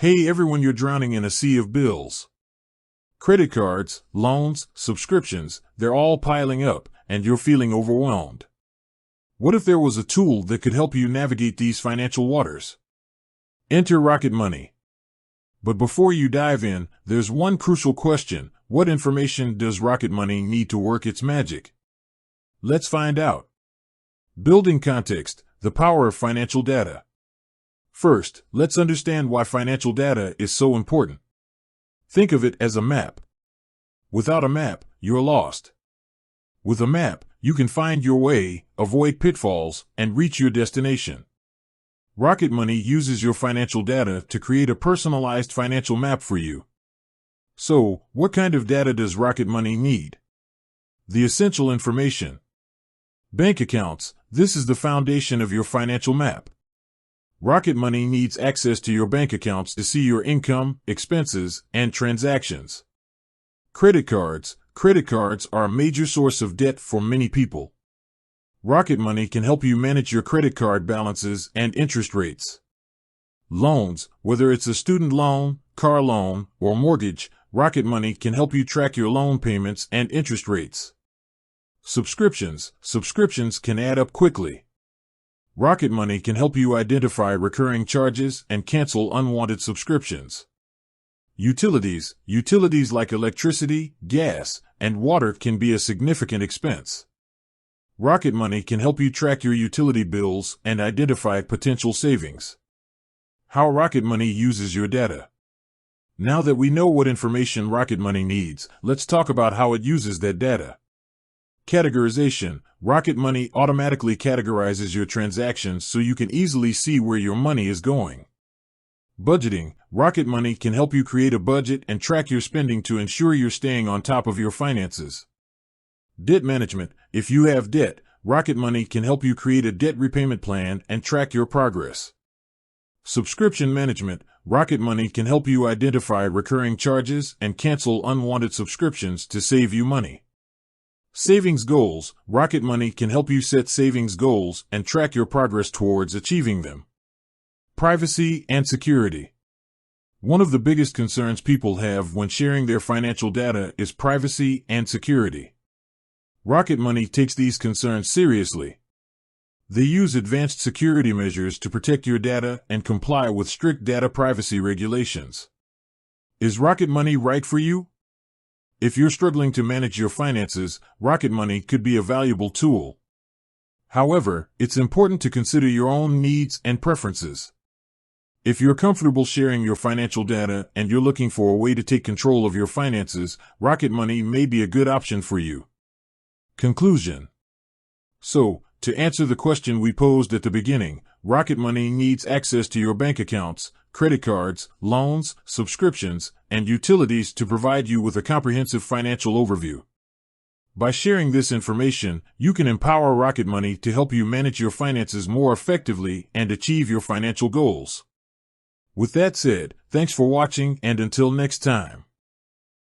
Hey everyone, you're drowning in a sea of bills. Credit cards, loans, subscriptions, they're all piling up, and you're feeling overwhelmed. What if there was a tool that could help you navigate these financial waters? Enter Rocket Money. But before you dive in, there's one crucial question. What information does Rocket Money need to work its magic? Let's find out. Building context, the power of financial data. First, let's understand why financial data is so important. Think of it as a map. Without a map, you're lost. With a map, you can find your way, avoid pitfalls, and reach your destination. Rocket Money uses your financial data to create a personalized financial map for you. So, what kind of data does Rocket Money need? The essential information. Bank accounts. This is the foundation of your financial map. Rocket Money needs access to your bank accounts to see your income, expenses, and transactions. Credit cards. Credit cards are a major source of debt for many people. Rocket Money can help you manage your credit card balances and interest rates. Loans. Whether it's a student loan, car loan, or mortgage, Rocket Money can help you track your loan payments and interest rates. Subscriptions. Subscriptions can add up quickly. Rocket Money can help you identify recurring charges and cancel unwanted subscriptions. Utilities. Utilities like electricity, gas, and water can be a significant expense. Rocket Money can help you track your utility bills and identify potential savings. How Rocket Money uses your data. Now that we know what information Rocket Money needs, let's talk about how it uses that data. Categorization. Rocket Money automatically categorizes your transactions so you can easily see where your money is going. Budgeting. Rocket Money can help you create a budget and track your spending to ensure you're staying on top of your finances. Debt management. If you have debt, Rocket Money can help you create a debt repayment plan and track your progress. Subscription management. Rocket Money can help you identify recurring charges and cancel unwanted subscriptions to save you money. Savings goals. Rocket Money can help you set savings goals and track your progress towards achieving them. Privacy and security. One of the biggest concerns people have when sharing their financial data is privacy and security. Rocket Money takes these concerns seriously. They use advanced security measures to protect your data and comply with strict data privacy regulations. Is Rocket Money right for you? If you're struggling to manage your finances, Rocket Money could be a valuable tool. However, it's important to consider your own needs and preferences. If you're comfortable sharing your financial data and you're looking for a way to take control of your finances, Rocket Money may be a good option for you. Conclusion. So, to answer the question we posed at the beginning, Rocket Money needs access to your bank accounts, credit cards, loans, subscriptions, and utilities to provide you with a comprehensive financial overview. By sharing this information, you can empower Rocket Money to help you manage your finances more effectively and achieve your financial goals. With that said, thanks for watching, and until next time.